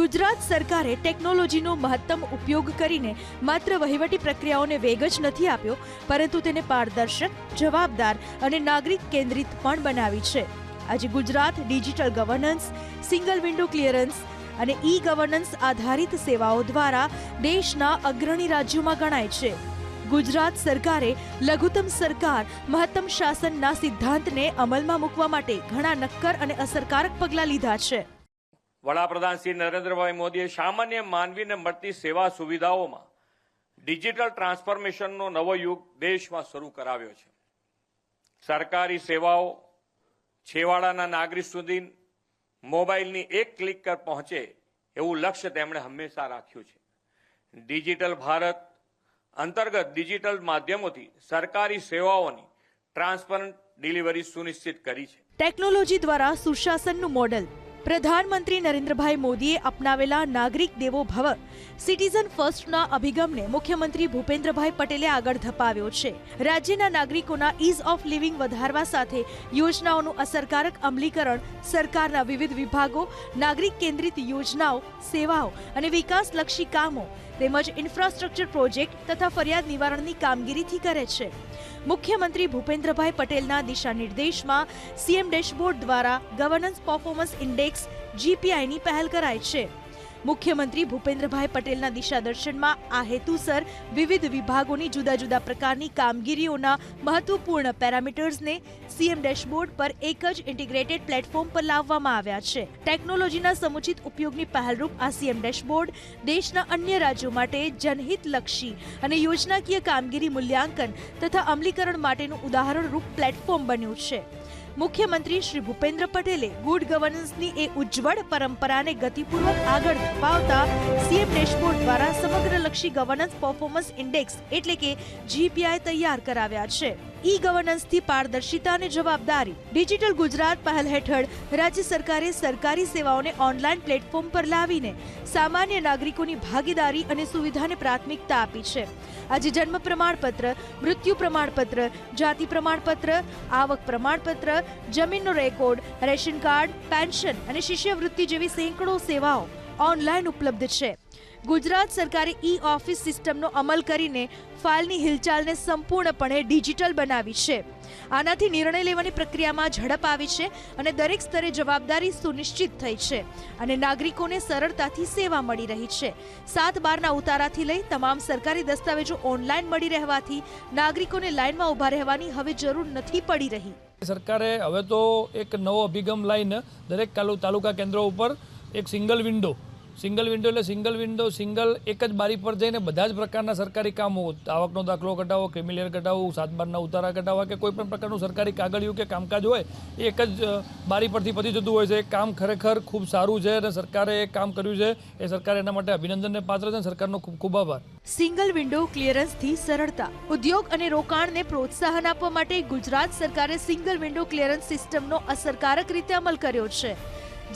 ગુજરાત સરકારે ટેકનોલોજીનો મહત્તમ ઉપયોગ કરીને માત્ર વહીવટી પ્રક્રિયાઓને વેગ જ નથી આપ્યો, પરંતુ તેને પારદર્શક, જવાબદાર અને નાગરિક કેન્દ્રિત પણ બનાવી છે. આજે Gujarat digital governance, single window clearance અને ઈ ગવર્નન્સ આધારિત સેવાઓ દ્વારા દેશના અગ્રણી રાજ્યોમાં ગણાય છે. ગુજરાત સરકારે લઘુત્તમ સરકાર, મહત્તમ શાસનના સિદ્ધાંતને અમલમાં મૂકવા માટે ઘણા નક્કર અને અસરકારક પગલાં લીધા છે. વડાપ્રધાન શ્રી નરેન્દ્રભાઈ મોદીએ સામાન્ય માનવીને મળતી સેવા સુવિધાઓમાં ડિજિટલ ટ્રાન્સફોર્મેશનનો નવો યુગ દેશમાં શરૂ કરાવ્યો છે. સરકારી સેવાઓ છેવાડાના નાગરિક સુધી મોબાઈલની એક ક્લિક પર પહોંચે એવું લક્ષ્ય તેમણે હંમેશા રાખ્યું છે. ડિજિટલ ભારત અંતર્ગત ડિજિટલ માધ્યમોથી સરકારી સેવાઓની ટ્રાન્સપરન્ટ ડિલિવરી સુનિશ્ચિત કરી છે. ટેકનોલોજી દ્વારા સુશાસનનું મોડેલ. પ્રધાનમંત્રી નરેન્દ્રભાઈ મોદીએ અપનાવેલા નાગરિક દેવો ભવ, સિટીઝન ફર્સ્ટના અભિગમને મુખ્યમંત્રી ભૂપેન્દ્રભાઈ પટેલે આગળ ધપાવ્યો છે. રાજ્યના નાગરિકોના ઇઝ ઓફ લિવિંગ વધારવા સાથે યોજનાઓનું અસરકારક અમલીકરણ, સરકારના વિવિધ વિભાગો, નાગરિક કેન્દ્રિત યોજનાઓ, સેવાઓ અને વિકાસલક્ષી કામો તેમજ ઇન્ફ્રાસ્ટ્રક્ચર પ્રોજેક્ટ તથા ફરિયાદ નિવારણની કામગીરીથી કરે છે. મુખ્યમંત્રી ભૂપેન્દ્રભાઈ પટેલના દિશા નિર્દેશમાં સીએમ ડેશબોર્ડ દ્વારા ગવર્નન્સ પરફોર્મન્સ ઇન્ડેક્સ GPIની પહેલ કરાઈ છે. મુખ્યમંત્રી ભૂપેન્દ્રભાઈ પટેલના દિશા દર્શનમાં આ હેતુસર વિવિધ વિભાગોની જુદા જુદા પ્રકારની કામગીરીઓના મહત્વપૂર્ણ પેરામીટર્સને સીએમ ડેશબોર્ડ પર એક જ ઇન્ટિગ્રેટેડ પ્લેટફોર્મ પર લાવવામાં આવ્યા છે. ટેકનોલોજીના સમુચિત ઉપયોગની પહેલરૂપ આ સીએમ ડેશબોર્ડ દેશના અન્ય રાજ્યો માટે જનહિતલક્ષી અને યોજનાકીય કામગીરી મૂલ્યાંકન તથા અમલીકરણ માટેનું ઉદાહરણરૂપ પ્લેટફોર્મ બન્યું છે. મુખ્યમંત્રી શ્રી ભૂપેન્દ્ર પટેલે ગુડ ગવર્નન્સની એ ઉજ્જવળ પરંપરાને ગતિપૂર્વક આગળ ધપાવતા સીએમ ડેશબોર્ડ દ્વારા સમગ્રલક્ષી ગવર્નન્સ પરફોર્મન્સ ઇન્ડેક્સ એટલે કે GPI તૈયાર કરાવ્યા છે. ઈ ગવર્નન્સથી પારદર્શિતા અને જવાબદારી. ડિજિટલ ગુજરાત પહેલ હેઠળ રાજ્ય સરકારે સરકારી સેવાઓને ઓનલાઈન પ્લેટફોર્મ પર લાવીને સામાન્ય નાગરિકોની ભાગીદારી અને સુવિધાને પ્રાથમિકતા આપી છે. આજે જન્મ પ્રમાણપત્ર, મૃત્યુ પ્રમાણપત્ર, જાતિ પ્રમાણપત્ર, આવક પ્રમાણપત્ર, જમીનનો રેકોર્ડ, રેશન કાર્ડ, પેન્શન અને શિષ્યવૃત્તિ જેવી સેંકડો સેવાઓ ઓનલાઈન ઉપલબ્ધ છે. ગુજરાત સરકારે ઈ ઓફિસ સિસ્ટમનો અમલ કરીને ફાઇલની હિલચાલને સંપૂર્ણપણે ડિજિટલ બનાવી છે. આનાથી નિર્ણય લેવાની પ્રક્રિયામાં ઝડપ આવી છે અને દરેક સ્તરે જવાબદારી સુનિશ્ચિત થઈ છે અને નાગરિકોને સરળતાથી સેવા મળી રહી છે. 7/12ના ઉતારાથી લઈ તમામ સરકારી દસ્તાવેજો ઓનલાઈન મળી રહેવાથી નાગરિકોને લાઇનમાં ઊભા રહેવાની હવે જરૂર નથી પડી રહી. સરકારે હવે તો એક નવો અભિગમ લાવીને દરેક તાલુકા કેન્દ્રો ઉપર એક સિંગલ વિન્ડો એટલે સિંગલ એક જ બારી પર જઈને બધા જ પ્રકારના સરકારી કામો, આવકનો દાખલો કઢાવો, ક્રિમિલિયર કઢાવો, 7/12ના ઉતારા કઢાવવા કે કોઈ પણ પ્રકારનું સરકારી કાગળિયું કે કામકાજ હોય એ એક જ બારી પરથી પતી જતું હોય છે. એ કામ ખરેખર ખૂબ સારું છે અને સરકારે એ કામ કર્યું છે. એ સરકાર એના માટે અભિનંદનને પાત્ર છે. સરકારનો ખૂબ ખૂબ આભાર. સિંગલ વિન્ડો ક્લિયરન્સથી સરળતા. ઉદ્યોગ અને રોકાણને પ્રોત્સાહન આપવા માટે ગુજરાત સરકારે સિંગલ વિન્ડો ક્લિયરન્સ સિસ્ટમનો અસરકારક રીતે અમલ કર્યો છે.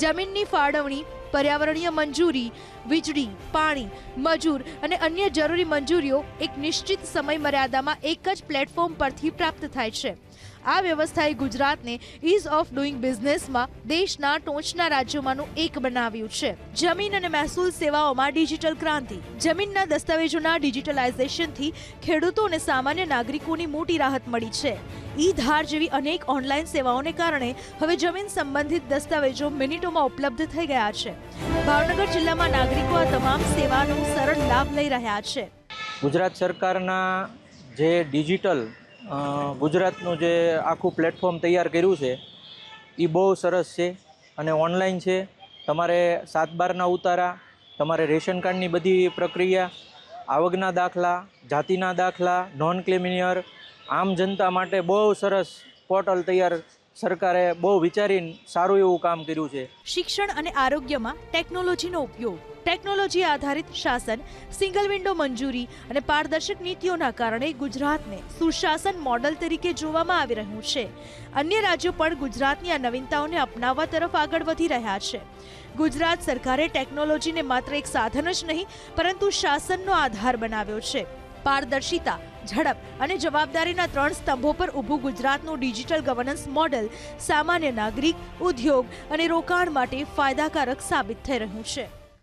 જમીનની ફાળવણી, પર્યાવરણીય મંજૂરી, વીજળી, પાણી, મજૂર અને અન્ય જરૂરી મંજૂરીઓ એક નિશ્ચિત સમય મર્યાદામાં એક જ પ્લેટફોર્મ પરથી પ્રાપ્ત થાય છે. આ વ્યવસ્થાએ ગુજરાતને ઇઝ ઓફ ડુઇંગ બિઝનેસમાં દેશના ટોચના રાજ્યોમાંનું એક બનાવ્યું છે. જમીન અને મહેસૂલ સેવાઓમાં ડિજિટલ ક્રાંતિ. જમીનના દસ્તાવેજોના ડિજિટલાઇઝેશનથી ખેડૂતો અને સામાન્ય નાગરિકોની મોટી રાહત મળી છે. ઈ ધાર જેવી અનેક ઓનલાઈન સેવાઓને કારણે હવે જમીન સંબંધિત દસ્તાવેજો મિનિટોમાં ઉપલબ્ધ થઈ ગયા છે. ભાવનગર જિલ્લામાં નાગરિકો આ તમામ સેવાનો સરળ લાભ લઈ રહ્યા છે. ગુજરાત સરકારના જે ડિજિટલ ગુજરાતનું જે આખું પ્લેટફોર્મ તૈયાર કર્યું છે એ બહુ સરસ છે અને ઓનલાઈન છે. તમારે 7/12ના ઉતારા, તમારે રેશન કાર્ડની બધી પ્રક્રિયા, આવકના દાખલા, જાતિના દાખલા, નોન ક્રિમિલિયર, આમ જનતા માટે બહુ સરસ પોર્ટલ તૈયાર સરકારે બહુ વિચારીને સારું એવું કામ કર્યું છે. શિક્ષણ અને આરોગ્યમાં ટેકનોલોજીનો ઉપયોગ. ટેકનોલોજી આધારિત શાસન, સિંગલ વિન્ડો મંજૂરી અને પારદર્શક નીતિઓના કારણે ગુજરાતને સુશાસન મોડલ તરીકે જોવામાં આવી રહ્યું છે. અન્ય રાજ્યો પણ ગુજરાતની આ નવીનતાઓને અપનાવવા તરફ આગળ વધી રહ્યા છે. ગુજરાત સરકારે ટેકનોલોજીને માત્ર એક સાધન જ નહીં પરંતુ શાસનનો આધાર બનાવ્યો છે. પારદર્શિતા, ઝડપ અને જવાબદારીના 3 સ્તંભો પર ઊભું ગુજરાતનું ડિજિટલ ગવર્નન્સ મોડેલ સામાન્ય નાગરિક, ઉદ્યોગ અને રોકાણ માટે ફાયદાકારક સાબિત થઈ રહ્યું છે.